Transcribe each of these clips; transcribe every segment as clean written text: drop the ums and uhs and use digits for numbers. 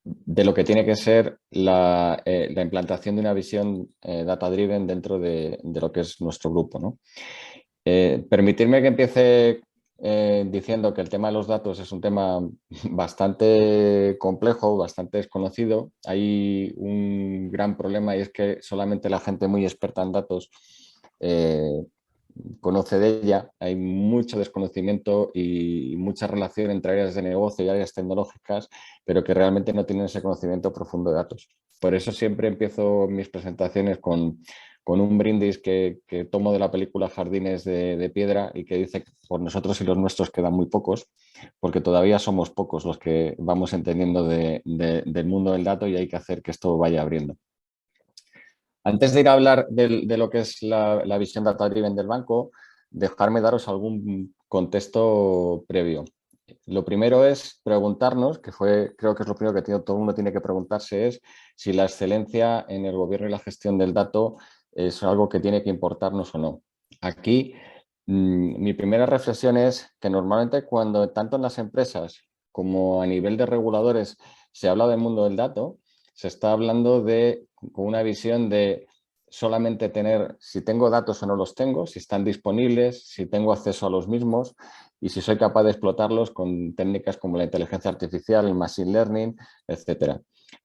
de lo que tiene que ser la implantación de una visión data-driven dentro de lo que es nuestro grupo, ¿no? Permitirme que empiece diciendo que el tema de los datos es un tema bastante complejo, bastante desconocido. Hay un gran problema y es que solamente la gente muy experta en datos eh, conoce de ella. Hay mucho desconocimiento y mucha relación entre áreas de negocio y áreas tecnológicas, pero que realmente no tienen ese conocimiento profundo de datos. Por eso siempre empiezo mis presentaciones con un brindis que tomo de la película Jardines de Piedra y que dice que por nosotros y los nuestros quedan muy pocos, porque todavía somos pocos los que vamos entendiendo del mundo del dato y hay que hacer que esto vaya abriendo. Antes de ir a hablar de lo que es la visión data-driven del banco, dejarme daros algún contexto previo. Lo primero es preguntarnos, creo que es lo primero que todo el mundo tiene que preguntarse, es si la excelencia en el gobierno y la gestión del dato es algo que tiene que importarnos o no. Aquí, mi primera reflexión es que normalmente cuando tanto en las empresas como a nivel de reguladores se habla del mundo del dato, se está hablando con una visión de solamente tener si tengo datos o no los tengo, si están disponibles, si tengo acceso a los mismos y si soy capaz de explotarlos con técnicas como la inteligencia artificial, el machine learning, etcétera.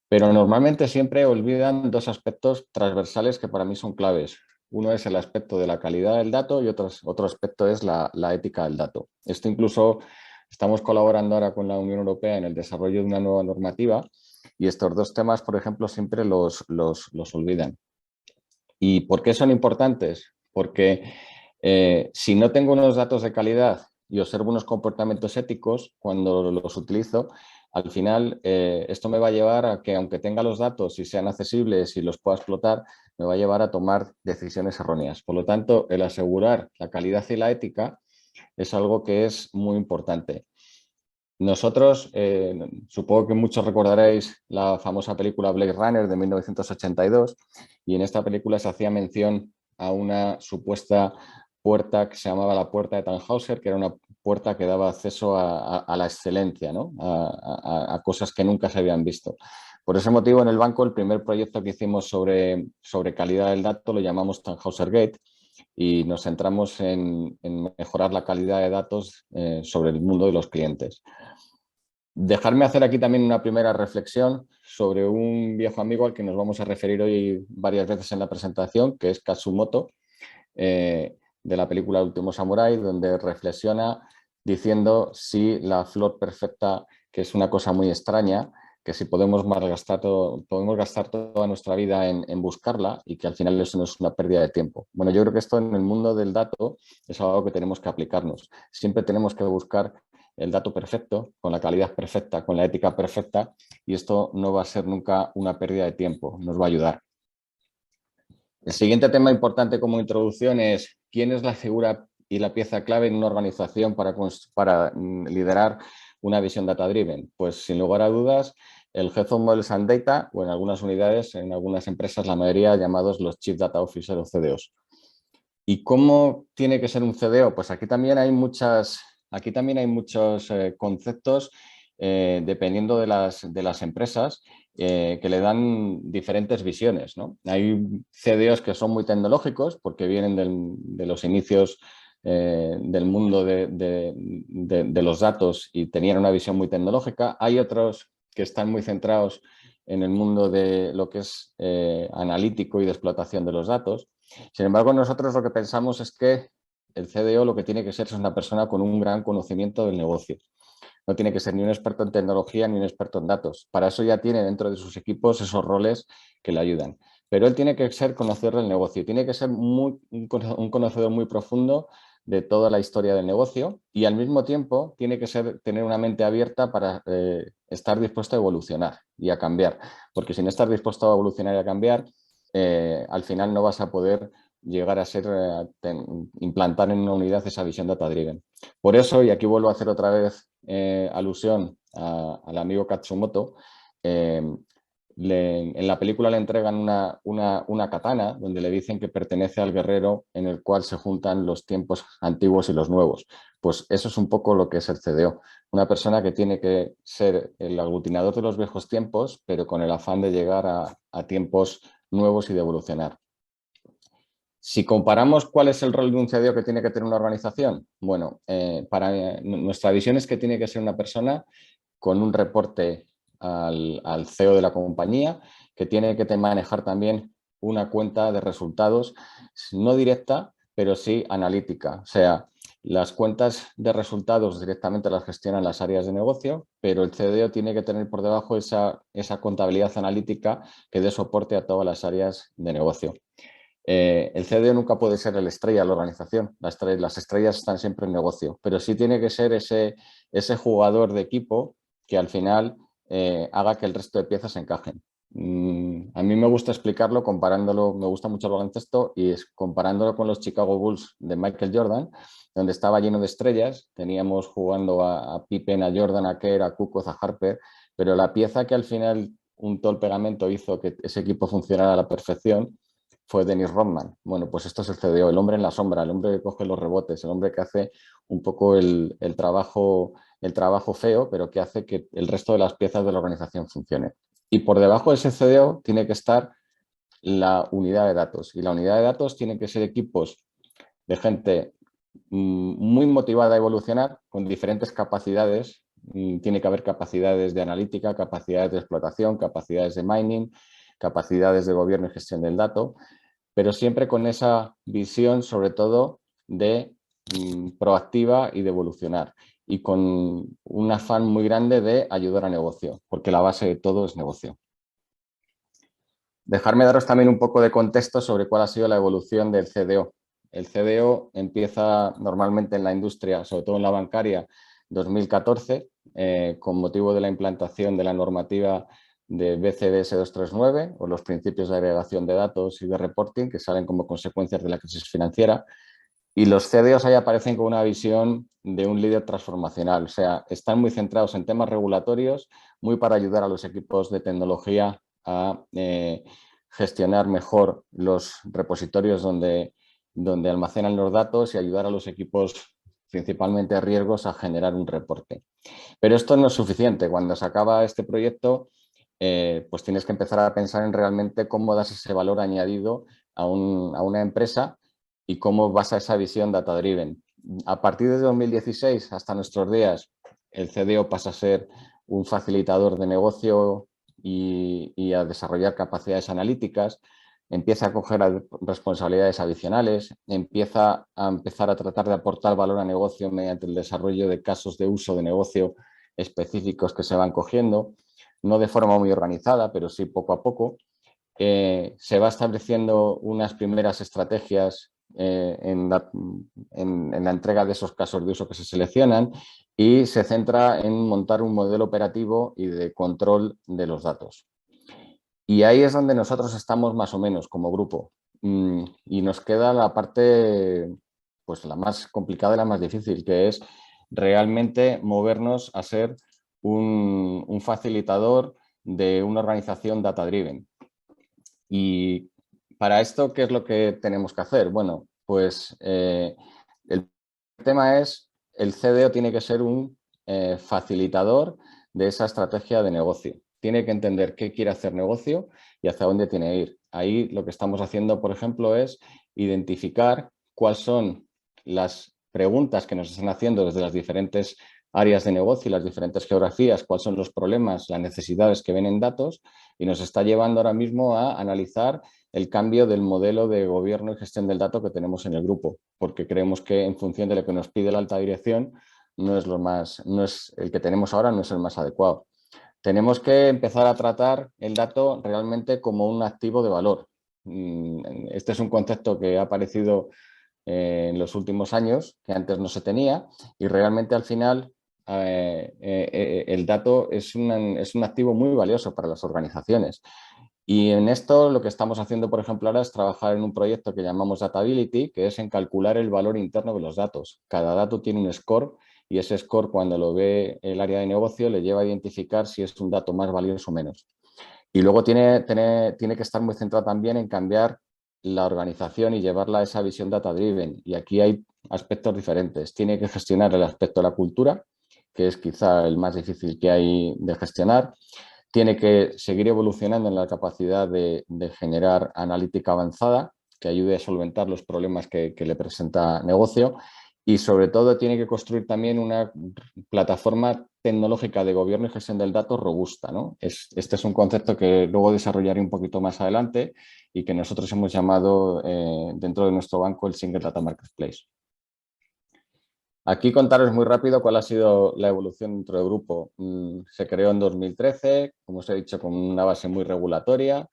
Pero normalmente siempre olvidan dos aspectos transversales que para mí son claves. Uno es el aspecto de la calidad del dato y otro aspecto es la ética del dato. Esto incluso estamos colaborando ahora con la Unión Europea en el desarrollo de una nueva normativa y estos dos temas, por ejemplo, siempre los olvidan. ¿Y por qué son importantes? Porque si no tengo unos datos de calidad y observo unos comportamientos éticos cuando los utilizo, al final esto me va a llevar a que aunque tenga los datos y sean accesibles y los pueda explotar, me va a llevar a tomar decisiones erróneas. Por lo tanto, el asegurar la calidad y la ética es algo que es muy importante. Nosotros, supongo que muchos recordaréis la famosa película Blade Runner de 1982 y en esta película se hacía mención a una supuesta puerta que se llamaba la puerta de Tannhäuser, que era una puerta que daba acceso a la excelencia, ¿no? A cosas que nunca se habían visto. Por ese motivo, en el banco, el primer proyecto que hicimos sobre calidad del dato lo llamamos Tannhäuser Gate y nos centramos en mejorar la calidad de datos sobre el mundo de los clientes. Dejarme hacer aquí también una primera reflexión sobre un viejo amigo al que nos vamos a referir hoy varias veces en la presentación, que es Katsumoto, de la película Último Samurái, donde reflexiona diciendo si la flor perfecta, que es una cosa muy extraña, que si podemos podemos gastar toda nuestra vida en buscarla y que al final eso no es una pérdida de tiempo. Bueno, yo creo que esto en el mundo del dato es algo que tenemos que aplicarnos. Siempre tenemos que buscar el dato perfecto, con la calidad perfecta, con la ética perfecta, y esto no va a ser nunca una pérdida de tiempo, nos va a ayudar. El siguiente tema importante como introducción es quién es la figura y la pieza clave en una organización para liderar una visión data-driven. Pues sin lugar a dudas, el Head of Models and Data, o en algunas unidades, en algunas empresas, la mayoría llamados los Chief Data Officer o CDOs. ¿Y cómo tiene que ser un CDO? Pues aquí también hay muchos conceptos dependiendo de las empresas que le dan diferentes visiones, ¿no? Hay CDOs que son muy tecnológicos porque vienen de los inicios del mundo de los datos y tenían una visión muy tecnológica. Hay otros que están muy centrados en el mundo de lo que es analítico y de explotación de los datos. Sin embargo, nosotros lo que pensamos es que el CDO lo que tiene que ser es una persona con un gran conocimiento del negocio. No tiene que ser ni un experto en tecnología ni un experto en datos. Para eso ya tiene dentro de sus equipos esos roles que le ayudan. Pero él tiene que ser conocedor del negocio, tiene que ser un conocedor muy profundo de toda la historia del negocio y al mismo tiempo tiene que tener una mente abierta para estar dispuesto a evolucionar y a cambiar. Porque sin estar dispuesto a evolucionar y a cambiar, al final no vas a poder llegar a implantar en una unidad esa visión data-driven. Por eso, y aquí vuelvo a hacer otra vez alusión al amigo Katsumoto, en la película le entregan una katana donde le dicen que pertenece al guerrero en el cual se juntan los tiempos antiguos y los nuevos. Pues eso es un poco lo que es el CDO. Una persona que tiene que ser el aglutinador de los viejos tiempos, pero con el afán de llegar a tiempos nuevos y de evolucionar. Si comparamos cuál es el rol de un CDO que tiene que tener una organización, bueno, nuestra visión es que tiene que ser una persona con un reporte al CEO de la compañía, que tiene que manejar también una cuenta de resultados, no directa, pero sí analítica. O sea, las cuentas de resultados directamente las gestionan las áreas de negocio, pero el CDO tiene que tener por debajo esa contabilidad analítica que dé soporte a todas las áreas de negocio. El CDO nunca puede ser el estrella de la organización. Las estrellas están siempre en negocio, pero sí tiene que ser ese jugador de equipo que al final haga que el resto de piezas encajen. A mí me gusta explicarlo comparándolo, me gusta mucho el baloncesto y comparándolo con los Chicago Bulls de Michael Jordan, donde estaba lleno de estrellas. Teníamos jugando a Pippen, a Jordan, a Kerr, a Kukoc, a Harper, pero la pieza que al final untó el pegamento hizo que ese equipo funcionara a la perfección fue Dennis Rodman. Bueno, pues esto es el CDO, el hombre en la sombra, el hombre que coge los rebotes, el hombre que hace un poco el trabajo feo, pero que hace que el resto de las piezas de la organización funcione. Y por debajo de ese CDO tiene que estar la unidad de datos. Y la unidad de datos tiene que ser equipos de gente muy motivada a evolucionar, con diferentes capacidades. Tiene que haber capacidades de analítica, capacidades de explotación, capacidades de mining, capacidades de gobierno y gestión del dato, pero siempre con esa visión, sobre todo, de proactiva y de evolucionar. Y con un afán muy grande de ayudar a negocio, porque la base de todo es negocio. Dejarme daros también un poco de contexto sobre cuál ha sido la evolución del CDO. El CDO empieza normalmente en la industria, sobre todo en la bancaria, 2014, con motivo de la implantación de la normativa de BCBS 239 o los principios de agregación de datos y de reporting que salen como consecuencias de la crisis financiera. Y los CDOs ahí aparecen con una visión de un líder transformacional, o sea, están muy centrados en temas regulatorios, muy para ayudar a los equipos de tecnología a gestionar mejor los repositorios donde almacenan los datos y ayudar a los equipos principalmente a riesgos a generar un reporte. Pero esto no es suficiente. Cuando se acaba este proyecto, pues tienes que empezar a pensar en realmente cómo das ese valor añadido a una empresa y cómo vas a esa visión data-driven. A partir de 2016 hasta nuestros días, el CDO pasa a ser un facilitador de negocio y a desarrollar capacidades analíticas, empieza a coger responsabilidades adicionales, empieza a tratar de aportar valor a negocio mediante el desarrollo de casos de uso de negocio específicos que se van cogiendo, no de forma muy organizada, pero sí poco a poco. Se va estableciendo unas primeras estrategias en la entrega de esos casos de uso que se seleccionan y se centra en montar un modelo operativo y de control de los datos. Y ahí es donde nosotros estamos más o menos como grupo. Y nos queda la parte, pues la más complicada y la más difícil, que es realmente movernos a ser un facilitador de una organización data-driven. Y para esto, ¿qué es lo que tenemos que hacer? Bueno, pues el tema es, el CDO tiene que ser un facilitador de esa estrategia de negocio. Tiene que entender qué quiere hacer negocio y hacia dónde tiene que ir. Ahí lo que estamos haciendo, por ejemplo, es identificar cuáles son las preguntas que nos están haciendo desde las diferentes áreas de negocio y las diferentes geografías, cuáles son los problemas, las necesidades que ven en datos, y nos está llevando ahora mismo a analizar el cambio del modelo de gobierno y gestión del dato que tenemos en el grupo, porque creemos que en función de lo que nos pide la alta dirección, no es el que tenemos ahora, no es el más adecuado. Tenemos que empezar a tratar el dato realmente como un activo de valor. Este es un concepto que ha aparecido en los últimos años, que antes no se tenía, y realmente al final el dato es un activo muy valioso para las organizaciones. Y en esto lo que estamos haciendo, por ejemplo, ahora es trabajar en un proyecto que llamamos Datability, que es en calcular el valor interno de los datos. Cada dato tiene un score y ese score, cuando lo ve el área de negocio, le lleva a identificar si es un dato más valioso o menos. Y luego tiene que estar muy centrado también en cambiar la organización y llevarla a esa visión data-driven. Y aquí hay aspectos diferentes. Tiene que gestionar el aspecto de la cultura, que es quizá el más difícil que hay de gestionar. Tiene que seguir evolucionando en la capacidad de generar analítica avanzada que ayude a solventar los problemas que le presenta negocio y sobre todo tiene que construir también una plataforma tecnológica de gobierno y gestión del dato robusta, ¿no? Este es un concepto que luego desarrollaré un poquito más adelante y que nosotros hemos llamado dentro de nuestro banco el Single Data Marketplace. Aquí contaros muy rápido cuál ha sido la evolución dentro del grupo. Se creó en 2013, como os he dicho, con una base muy regulatoria.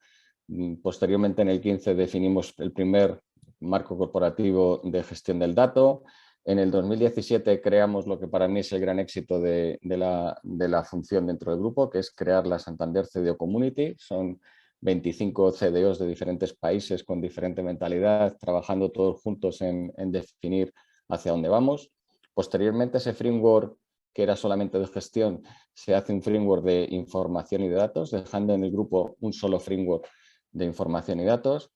Posteriormente, en el 15, definimos el primer marco corporativo de gestión del dato. En el 2017 creamos lo que para mí es el gran éxito de la función dentro del grupo, que es crear la Santander CDO Community. Son 25 CDOs de diferentes países con diferente mentalidad, trabajando todos juntos en definir hacia dónde vamos. Posteriormente, ese framework que era solamente de gestión, se hace un framework de información y de datos, dejando en el grupo un solo framework de información y datos.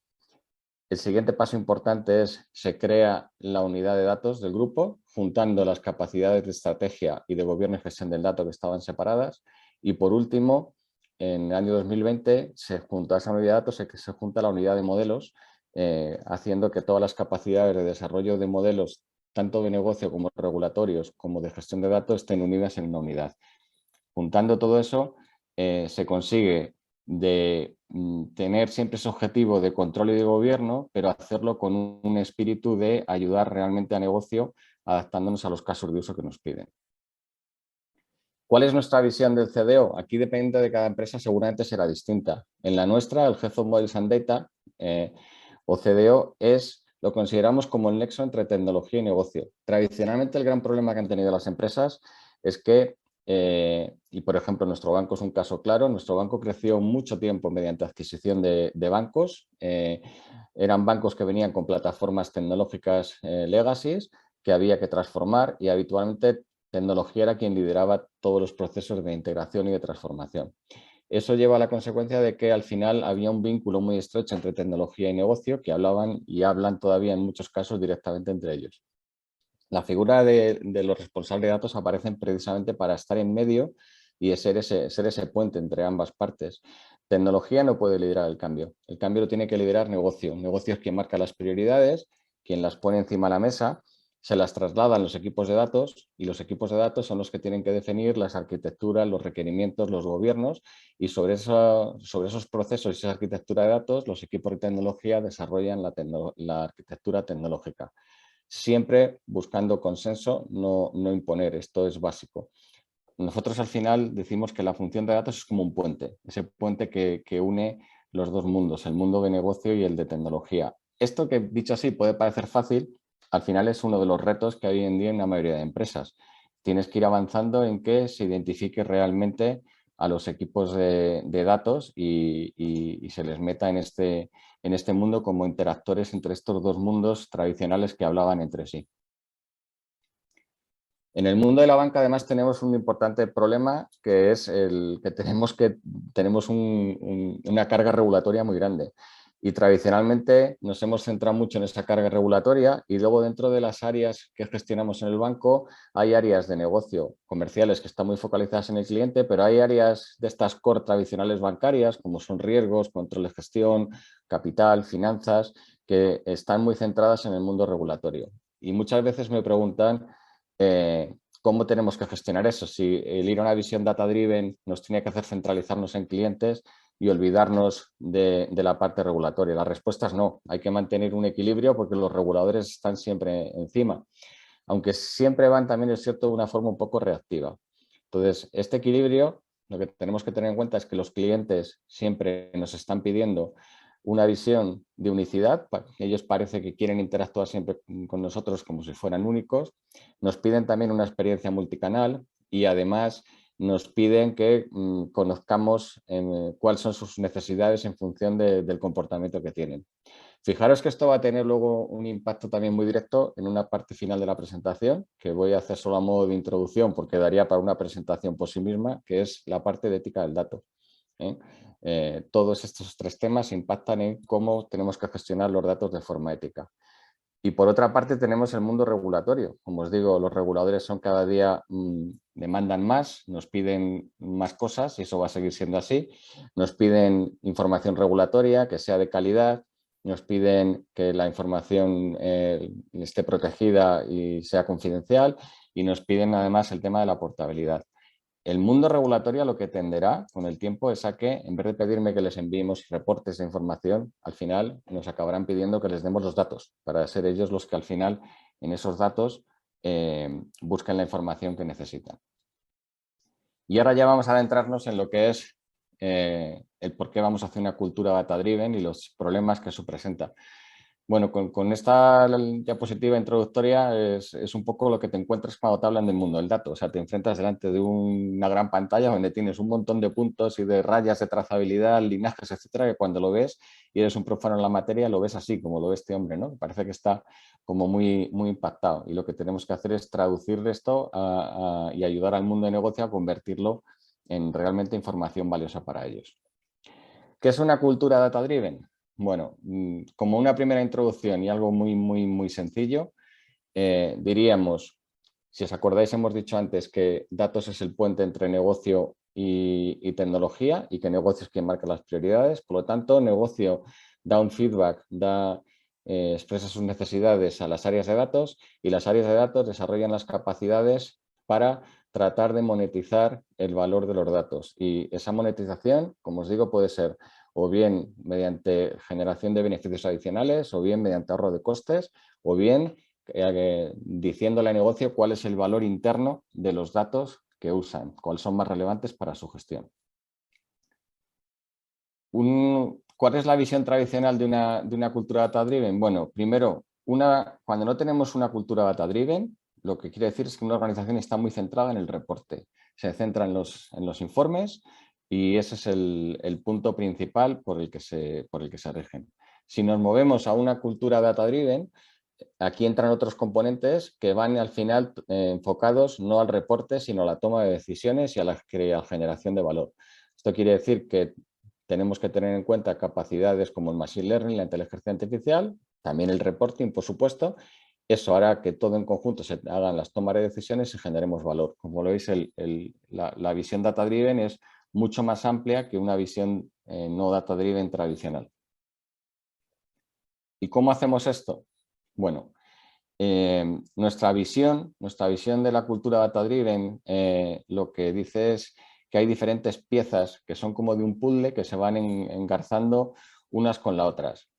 El siguiente paso importante es se crea la unidad de datos del grupo, juntando las capacidades de estrategia y de gobierno y gestión del dato que estaban separadas. Y por último, en el año 2020 se junta esa unidad de datos, se junta la unidad de modelos, haciendo que todas las capacidades de desarrollo de modelos tanto de negocio como regulatorios, como de gestión de datos, estén unidas en una unidad. Juntando todo eso, se consigue de tener siempre ese objetivo de control y de gobierno, pero hacerlo con un espíritu de ayudar realmente a negocio, adaptándonos a los casos de uso que nos piden. ¿Cuál es nuestra visión del CDO? Aquí, dependiendo de cada empresa, seguramente será distinta. En la nuestra, el Head of Models and Data, o CDO, lo consideramos como el nexo entre tecnología y negocio. Tradicionalmente, el gran problema que han tenido las empresas es que, y por ejemplo, nuestro banco es un caso claro, nuestro banco creció mucho tiempo mediante adquisición de bancos. Eran bancos que venían con plataformas tecnológicas legacy que había que transformar y habitualmente tecnología era quien lideraba todos los procesos de integración y de transformación. Eso lleva a la consecuencia de que al final había un vínculo muy estrecho entre tecnología y negocio que hablaban y hablan todavía en muchos casos directamente entre ellos. La figura de los responsables de datos aparecen precisamente para estar en medio y ser ese puente entre ambas partes. Tecnología no puede liderar el cambio lo tiene que liderar negocio. Negocio es quien marca las prioridades, quien las pone encima de la mesa, se las trasladan los equipos de datos y los equipos de datos son los que tienen que definir las arquitecturas, los requerimientos, los gobiernos y sobre esos procesos y esa arquitectura de datos los equipos de tecnología desarrollan la arquitectura tecnológica. Siempre buscando consenso, no imponer, esto es básico. Nosotros al final decimos que la función de datos es como un puente, ese puente que une los dos mundos, el mundo de negocio y el de tecnología. Esto que dicho así puede parecer fácil, al final es uno de los retos que hay hoy en día en la mayoría de empresas. Tienes que ir avanzando en que se identifique realmente a los equipos de datos y se les meta en este mundo como interactores entre estos dos mundos tradicionales que hablaban entre sí. En el mundo de la banca, además, tenemos un importante problema que es el que tenemos una carga regulatoria muy grande. Y tradicionalmente nos hemos centrado mucho en esa carga regulatoria y luego dentro de las áreas que gestionamos en el banco hay áreas de negocio comerciales que están muy focalizadas en el cliente, pero hay áreas de estas core tradicionales bancarias como son riesgos, control de gestión, capital, finanzas, que están muy centradas en el mundo regulatorio. Y muchas veces me preguntan ¿cómo tenemos que gestionar eso? Si el ir a una visión data-driven nos tiene que hacer centralizarnos en clientes y olvidarnos de la parte regulatoria. La respuesta es no, hay que mantener un equilibrio porque los reguladores están siempre encima, aunque siempre van también, es cierto, de una forma un poco reactiva. Entonces, este equilibrio, lo que tenemos que tener en cuenta es que los clientes siempre nos están pidiendo una visión de unicidad, ellos parece que quieren interactuar siempre con nosotros como si fueran únicos, nos piden también una experiencia multicanal y además nos piden que conozcamos cuáles son sus necesidades en función del comportamiento que tienen. Fijaros que esto va a tener luego un impacto también muy directo en una parte final de la presentación, que voy a hacer solo a modo de introducción porque daría para una presentación por sí misma, que es la parte de ética del dato. Todos estos tres temas impactan en cómo tenemos que gestionar los datos de forma ética. Y por otra parte tenemos el mundo regulatorio. Como os digo, los reguladores son cada día, demandan más, nos piden más cosas y eso va a seguir siendo así. Nos piden información regulatoria que sea de calidad, nos piden que la información esté protegida y sea confidencial y nos piden además el tema de la portabilidad. El mundo regulatorio lo que tenderá con el tiempo es a que, en vez de pedirme que les enviemos reportes de información, al final nos acabarán pidiendo que les demos los datos, para ser ellos los que al final en esos datos busquen la información que necesitan. Y ahora ya vamos a adentrarnos en lo que es el por qué vamos a hacer una cultura data-driven y los problemas que eso presenta. Bueno, con esta diapositiva introductoria es un poco lo que te encuentras cuando te hablan del mundo del dato. O sea, te enfrentas delante de una gran pantalla donde tienes un montón de puntos y de rayas de trazabilidad, linajes, etcétera, que cuando lo ves y eres un profano en la materia, lo ves así, como lo ve este hombre, ¿no? Parece que está como muy, muy impactado. Y lo que tenemos que hacer es traducir esto y ayudar al mundo de negocio a convertirlo en realmente información valiosa para ellos. ¿Qué es una cultura data-driven? Bueno, como una primera introducción y algo muy, muy, muy sencillo, diríamos, si os acordáis, hemos dicho antes que datos es el puente entre negocio y tecnología y que negocio es quien marca las prioridades. Por lo tanto, negocio da un feedback, expresa sus necesidades a las áreas de datos y las áreas de datos desarrollan las capacidades para tratar de monetizar el valor de los datos. Y esa monetización, como os digo, puede ser o bien mediante generación de beneficios adicionales, o bien mediante ahorro de costes, o bien diciéndole al negocio cuál es el valor interno de los datos que usan, cuáles son más relevantes para su gestión. ¿Cuál es la visión tradicional de una cultura data-driven? Bueno, primero, cuando no tenemos una cultura data-driven, lo que quiere decir es que una organización está muy centrada en el reporte. Se centra en los informes y ese es el punto principal por el que se rigen. Si nos movemos a una cultura data-driven, aquí entran otros componentes que van al final enfocados no al reporte, sino a la toma de decisiones y a la generación de valor. Esto quiere decir que tenemos que tener en cuenta capacidades como el Machine Learning, la inteligencia artificial, también el reporting, por supuesto. Eso hará que todo en conjunto se hagan las tomas de decisiones y generemos valor. Como lo veis, la visión data-driven es mucho más amplia que una visión no data-driven tradicional. ¿Y cómo hacemos esto? Bueno, nuestra visión de la cultura data-driven lo que dice es que hay diferentes piezas que son como de un puzzle que se van engarzando unas con otras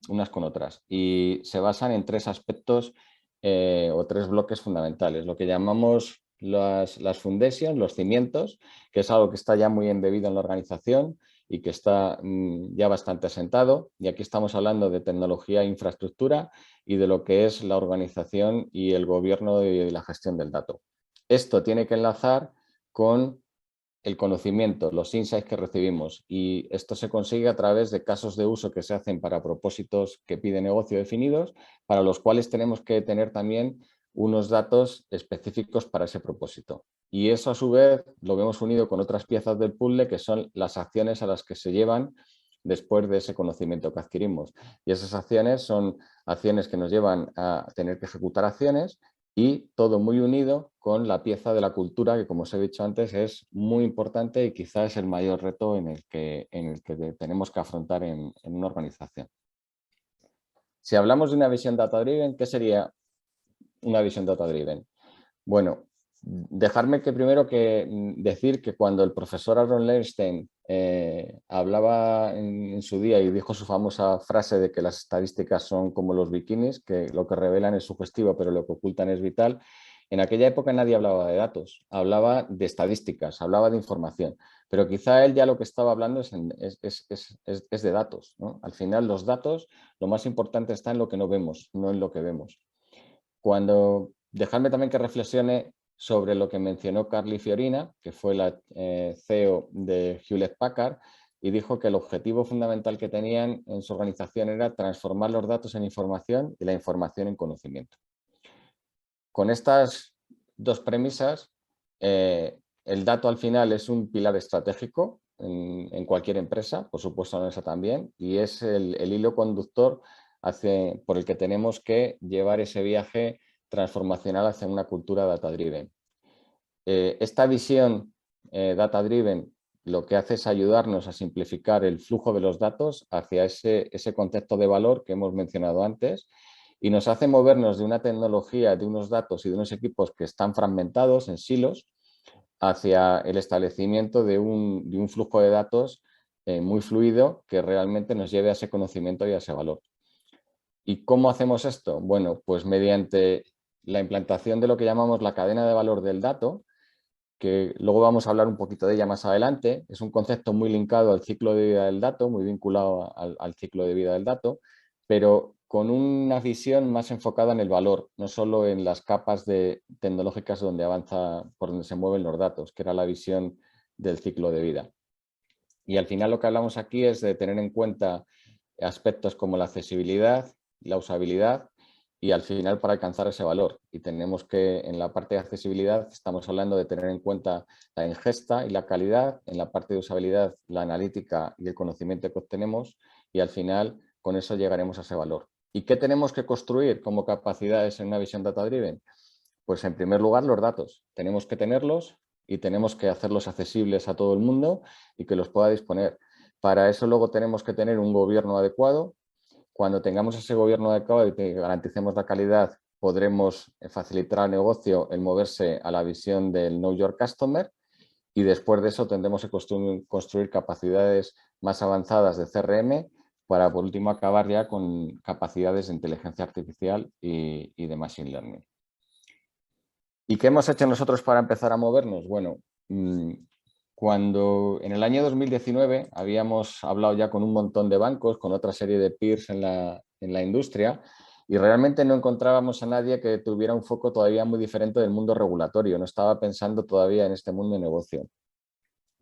y se basan en tres aspectos o tres bloques fundamentales, lo que llamamos las foundations, los cimientos, que es algo que está ya muy embebido en la organización y que está ya bastante asentado. Y aquí estamos hablando de tecnología e infraestructura y de lo que es la organización y el gobierno y la gestión del dato. Esto tiene que enlazar con el conocimiento, los insights que recibimos y esto se consigue a través de casos de uso que se hacen para propósitos que pide negocio definidos, para los cuales tenemos que tener también unos datos específicos para ese propósito. Y eso a su vez lo vemos unido con otras piezas del puzzle que son las acciones a las que se llevan después de ese conocimiento que adquirimos. Y esas acciones son acciones que nos llevan a tener que ejecutar acciones y todo muy unido con la pieza de la cultura que, como os he dicho antes, es muy importante y quizás es el mayor reto en el que tenemos que afrontar en una organización. Si hablamos de una visión data-driven, ¿qué sería una visión data-driven? Bueno, dejarme que primero decir que cuando el profesor Aaron Lernstein hablaba en su día y dijo su famosa frase de que las estadísticas son como los bikinis, que lo que revelan es sugestivo pero lo que ocultan es vital, en aquella época nadie hablaba de datos, hablaba de estadísticas, hablaba de información, pero quizá él ya lo que estaba hablando es de datos, ¿no? Al final los datos, lo más importante está en lo que no vemos, no en lo que vemos. Dejadme también que reflexione sobre lo que mencionó Carly Fiorina, que fue la CEO de Hewlett Packard, y dijo que el objetivo fundamental que tenían en su organización era transformar los datos en información y la información en conocimiento. Con estas dos premisas, el dato al final es un pilar estratégico en cualquier empresa, por supuesto en esa también, y es el hilo conductor por el que tenemos que llevar ese viaje transformacional hacia una cultura data-driven. Esta visión data-driven lo que hace es ayudarnos a simplificar el flujo de los datos hacia ese concepto de valor que hemos mencionado antes y nos hace movernos de una tecnología, de unos datos y de unos equipos que están fragmentados en silos hacia el establecimiento de un flujo de datos muy fluido que realmente nos lleve a ese conocimiento y a ese valor. ¿Y cómo hacemos esto? Bueno, pues mediante la implantación de lo que llamamos la cadena de valor del dato, que luego vamos a hablar un poquito de ella más adelante. Es un concepto muy linkado al ciclo de vida del dato, muy vinculado al ciclo de vida del dato, pero con una visión más enfocada en el valor, no solo en las capas tecnológicas donde avanza, por donde se mueven los datos, que era la visión del ciclo de vida. Y al final lo que hablamos aquí es de tener en cuenta aspectos como la accesibilidad, la usabilidad y al final para alcanzar ese valor. Y tenemos que, en la parte de accesibilidad, estamos hablando de tener en cuenta la ingesta y la calidad, en la parte de usabilidad, la analítica y el conocimiento que obtenemos y al final con eso llegaremos a ese valor. ¿Y qué tenemos que construir como capacidades en una visión data-driven? Pues en primer lugar los datos. Tenemos que tenerlos y tenemos que hacerlos accesibles a todo el mundo y que los pueda disponer. Para eso luego tenemos que tener un gobierno adecuado. Cuando tengamos ese gobierno adecuado y que garanticemos la calidad, podremos facilitar al negocio el moverse a la visión del Know Your Customer y después de eso tendremos que construir capacidades más avanzadas de CRM para por último acabar ya con capacidades de inteligencia artificial y de Machine Learning. ¿Y qué hemos hecho nosotros para empezar a movernos? Bueno, cuando en el año 2019 habíamos hablado ya con un montón de bancos, con otra serie de peers en la industria y realmente no encontrábamos a nadie que tuviera un foco todavía muy diferente del mundo regulatorio. No estaba pensando todavía en este mundo de negocio.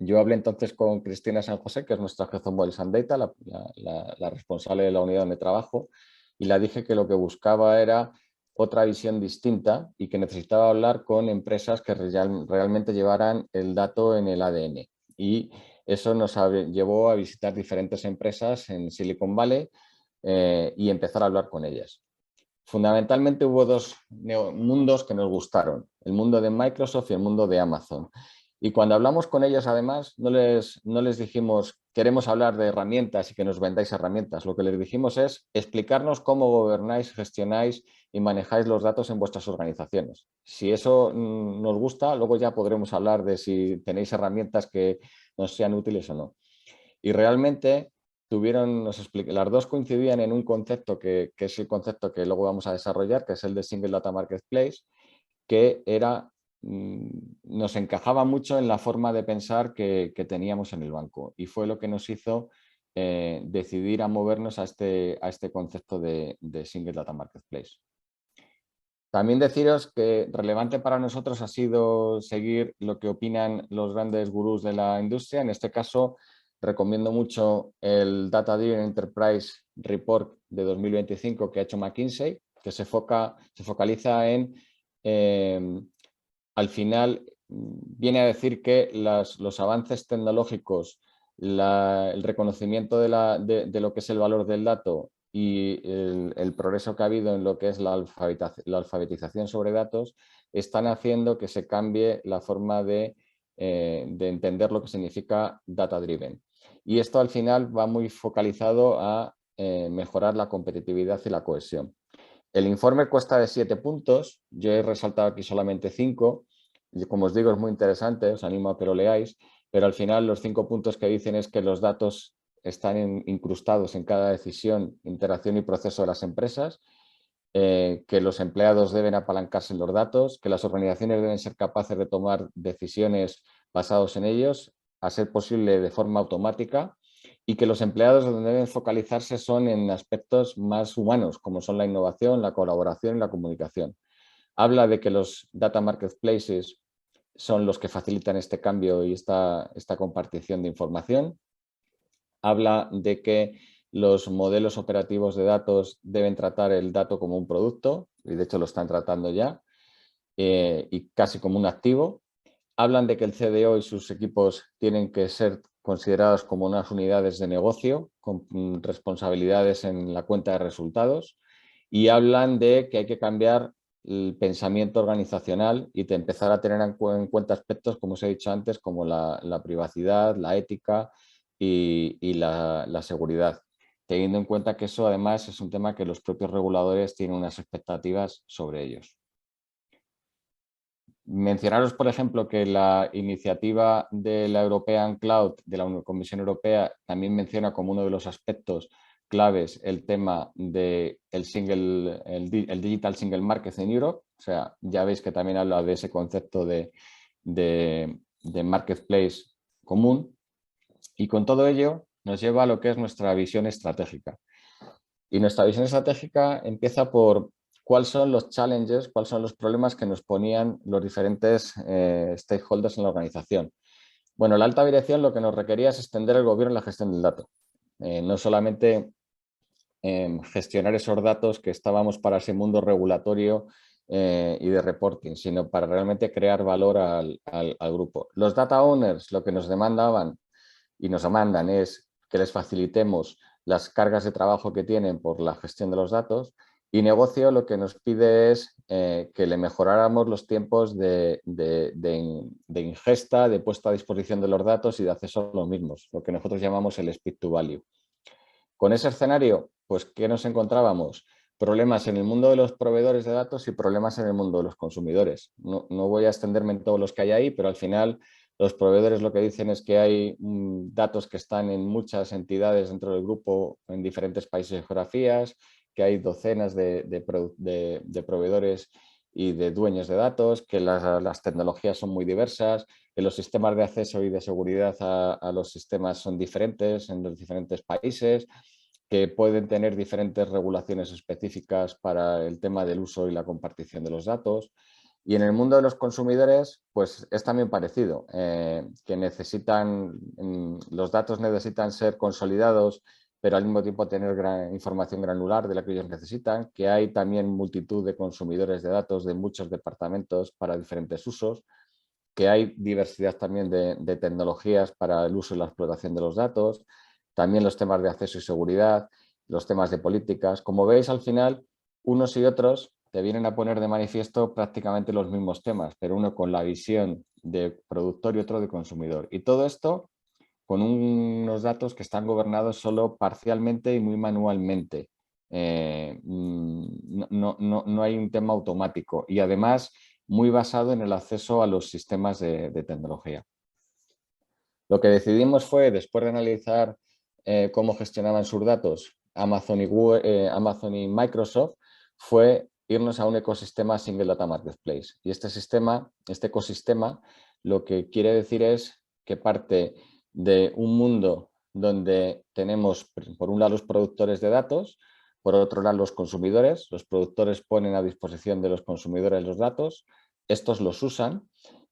Yo hablé entonces con Cristina San José, que es nuestra Head of Voice and Data, la responsable de la unidad donde trabajo, y la dije que lo que buscaba era otra visión distinta y que necesitaba hablar con empresas que realmente llevaran el dato en el ADN. Y eso nos llevó a visitar diferentes empresas en Silicon Valley y empezar a hablar con ellas. Fundamentalmente hubo dos mundos que nos gustaron, el mundo de Microsoft y el mundo de Amazon. Y cuando hablamos con ellos, además, no les dijimos, queremos hablar de herramientas y que nos vendáis herramientas. Lo que les dijimos es explicarnos cómo gobernáis, gestionáis y manejáis los datos en vuestras organizaciones. Si eso nos gusta, luego ya podremos hablar de si tenéis herramientas que nos sean útiles o no. Y realmente las dos coincidían en un concepto que es el concepto que luego vamos a desarrollar, que es el de Single Data Marketplace, que nos encajaba mucho en la forma de pensar que teníamos en el banco y fue lo que nos hizo decidir a movernos a este concepto de Single Data Marketplace. También deciros que relevante para nosotros ha sido seguir lo que opinan los grandes gurús de la industria. En este caso, recomiendo mucho el Data Driven Enterprise Report de 2025 que ha hecho McKinsey, que se focaliza en, al final, viene a decir que los avances tecnológicos, el reconocimiento de lo que es el valor del dato y el progreso que ha habido en lo que es la alfabetización sobre datos están haciendo que se cambie la forma de entender lo que significa data driven. Y esto al final va muy focalizado a mejorar la competitividad y la cohesión. El informe consta de 7 puntos, yo he resaltado aquí solamente 5, y como os digo es muy interesante, os animo a que lo leáis, pero al final los 5 puntos que dicen es que los datos están incrustados en cada decisión, interacción y proceso de las empresas, que los empleados deben apalancarse en los datos, que las organizaciones deben ser capaces de tomar decisiones basadas en ellos, a ser posible de forma automática, y que los empleados donde deben focalizarse son en aspectos más humanos, como son la innovación, la colaboración y la comunicación. Habla de que los data marketplaces son los que facilitan este cambio y esta compartición de información. Habla de que los modelos operativos de datos deben tratar el dato como un producto, y de hecho lo están tratando ya, y casi como un activo. Hablan de que el CDO y sus equipos tienen que ser consideradas como unas unidades de negocio con responsabilidades en la cuenta de resultados y hablan de que hay que cambiar el pensamiento organizacional y de empezar a tener en cuenta aspectos, como os he dicho antes, como la privacidad, la ética y la seguridad, teniendo en cuenta que eso además es un tema que los propios reguladores tienen unas expectativas sobre ellos. Mencionaros, por ejemplo, que la iniciativa de la European Cloud, de la Comisión Europea, también menciona como uno de los aspectos claves el tema del el Digital Single Market in Europe. O sea, ya veis que también habla de ese concepto de marketplace común. Y con todo ello nos lleva a lo que es nuestra visión estratégica. Y nuestra visión estratégica empieza por cuáles son los challenges, cuáles son los problemas que nos ponían los diferentes stakeholders en la organización. Bueno, la alta dirección lo que nos requería es extender el gobierno en la gestión del dato. No solamente gestionar esos datos que estábamos para ese mundo regulatorio y de reporting, sino para realmente crear valor al grupo. Los data owners lo que nos demandaban y nos demandan es que les facilitemos las cargas de trabajo que tienen por la gestión de los datos, y negocio lo que nos pide es que le mejoráramos los tiempos de ingesta, de puesta a disposición de los datos y de acceso a los mismos, lo que nosotros llamamos el speed to value. Con ese escenario, pues, ¿qué nos encontrábamos? Problemas en el mundo de los proveedores de datos y problemas en el mundo de los consumidores. No voy a extenderme en todos los que hay ahí, pero al final los proveedores lo que dicen es que hay datos que están en muchas entidades dentro del grupo en diferentes países y geografías, que hay docenas de proveedores y de dueños de datos, que las tecnologías son muy diversas, que los sistemas de acceso y de seguridad a los sistemas son diferentes en los diferentes países, que pueden tener diferentes regulaciones específicas para el tema del uso y la compartición de los datos. Y en el mundo de los consumidores, pues es también parecido, que los datos necesitan ser consolidados, pero al mismo tiempo tener información granular de la que ellos necesitan, que hay también multitud de consumidores de datos de muchos departamentos para diferentes usos, que hay diversidad también de tecnologías para el uso y la explotación de los datos, también los temas de acceso y seguridad, los temas de políticas. Como veis, al final, unos y otros te vienen a poner de manifiesto prácticamente los mismos temas, pero uno con la visión de productor y otro de consumidor. Y todo esto con unos datos que están gobernados solo parcialmente y muy manualmente. No hay un tema automático y además muy basado en el acceso a los sistemas de tecnología. Lo que decidimos fue, después de analizar cómo gestionaban sus datos Amazon y Microsoft, fue irnos a un ecosistema Single Data Marketplace. Y este ecosistema, lo que quiere decir es que parte de un mundo donde tenemos, por un lado, los productores de datos, por otro lado, los consumidores. Los productores ponen a disposición de los consumidores los datos, estos los usan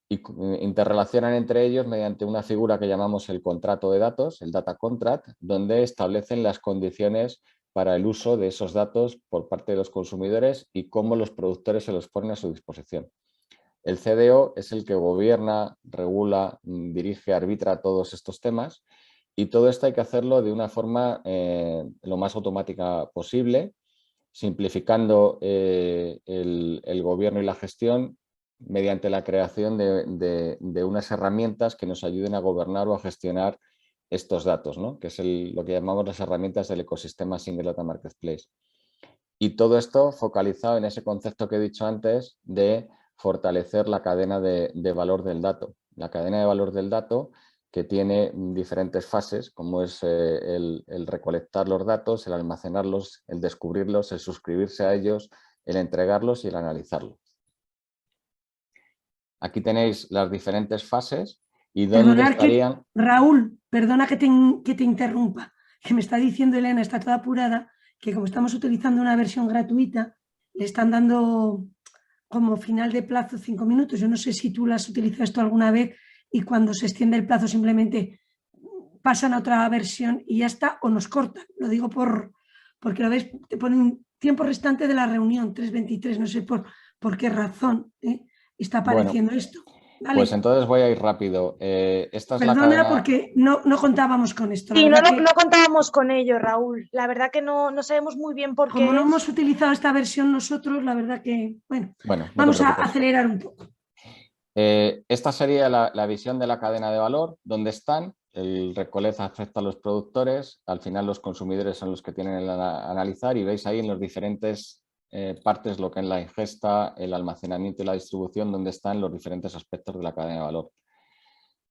y interrelacionan entre ellos mediante una figura que llamamos el contrato de datos, el data contract, donde establecen las condiciones para el uso de esos datos por parte de los consumidores y cómo los productores se los ponen a su disposición. El CDO es el que gobierna, regula, dirige, arbitra todos estos temas, y todo esto hay que hacerlo de una forma lo más automática posible, simplificando el gobierno y la gestión mediante la creación de unas herramientas que nos ayuden a gobernar o a gestionar estos datos, ¿no? Que es lo que llamamos las herramientas del ecosistema Single Data Marketplace. Y todo esto focalizado en ese concepto que he dicho antes de fortalecer la cadena de valor del dato. La cadena de valor del dato que tiene diferentes fases, como es el recolectar los datos, el almacenarlos, el descubrirlos, el suscribirse a ellos, el entregarlos y el analizarlos. Aquí tenéis las diferentes fases y dónde estarían... Raúl, perdona que te interrumpa, que me está diciendo Elena, está toda apurada, que como estamos utilizando una versión gratuita, le están dando como final de plazo 5 minutos. Yo no sé si tú la has utilizado esto alguna vez y cuando se extiende el plazo simplemente pasan a otra versión y ya está, o nos cortan. Lo digo porque lo ves, te ponen tiempo restante de la reunión 3:23, no sé por qué razón está apareciendo esto. Vale. Pues entonces voy a ir rápido. Esta es la Perdona cadena... porque no contábamos con esto. La Sí, verdad que no contábamos con ello, Raúl. La verdad que no sabemos muy bien por como qué no es. hemos utilizado esta versión nosotros, la verdad que, bueno, Bueno, no te vamos a preocupes. acelerar un poco. Esta sería la visión de la cadena de valor, donde están. El Recolecta afecta a los productores, al final los consumidores son los que tienen el analizar y veis ahí en los diferentes partes lo que es la ingesta, el almacenamiento y la distribución, donde están los diferentes aspectos de la cadena de valor.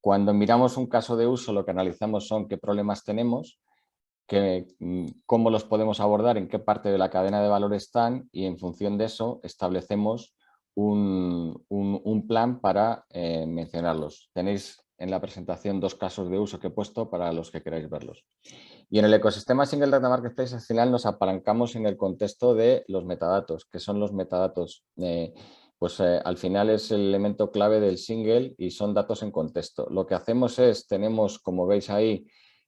Cuando miramos un caso de uso, lo que analizamos son qué problemas tenemos, cómo los podemos abordar, en qué parte de la cadena de valor están y en función de eso establecemos un plan para mencionarlos. Tenéis en la presentación 2 casos de uso que he puesto para los que queráis verlos. Y en el ecosistema Single Data Marketplace al final nos apalancamos en el contexto de los metadatos, que son los metadatos. Al final es el elemento clave del single y son datos en contexto. Lo que hacemos es, tenemos, como veis ahí,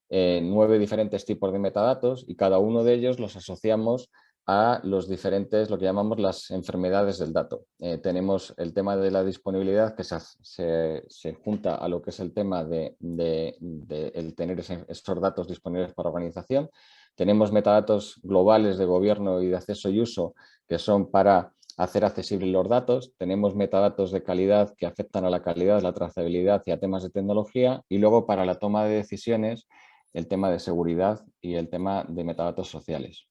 9 diferentes tipos de metadatos y cada uno de ellos los asociamos a los diferentes, lo que llamamos las enfermedades del dato. Tenemos el tema de la disponibilidad que se junta a lo que es el tema de el tener esos datos disponibles para organización. Tenemos metadatos globales de gobierno y de acceso y uso que son para hacer accesibles los datos. Tenemos metadatos de calidad que afectan a la calidad, la trazabilidad y a temas de tecnología. Y luego para la toma de decisiones, el tema de seguridad y el tema de metadatos sociales.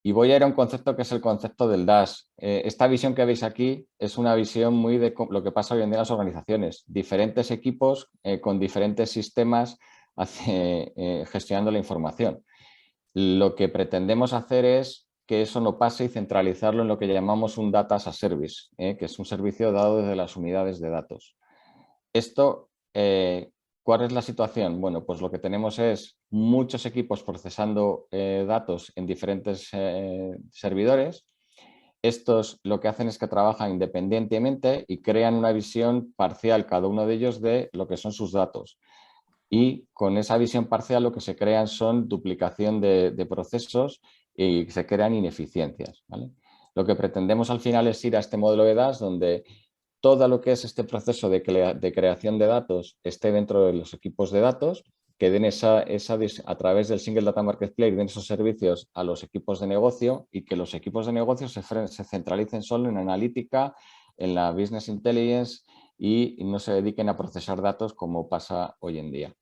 Y voy a ir a un concepto que es el concepto del DAS. Esta visión que veis aquí es una visión muy de lo que pasa hoy en día en las organizaciones. Diferentes equipos con diferentes sistemas gestionando la información. Lo que pretendemos hacer es que eso no pase y centralizarlo en lo que llamamos un Data as a Service, que es un servicio dado desde las unidades de datos. Esto, ¿cuál es la situación? Bueno, pues lo que tenemos es muchos equipos procesando datos en diferentes servidores. Estos lo que hacen es que trabajan independientemente y crean una visión parcial cada uno de ellos de lo que son sus datos. Y con esa visión parcial lo que se crean son duplicación de procesos y se crean ineficiencias, ¿vale? Lo que pretendemos al final es ir a este modelo de DAS donde todo lo que es este proceso de creación de datos esté dentro de los equipos de datos, que den a través del Single Data Marketplace, den esos servicios a los equipos de negocio y que los equipos de negocio se centralicen solo en analítica, en la business intelligence y no se dediquen a procesar datos como pasa hoy en día.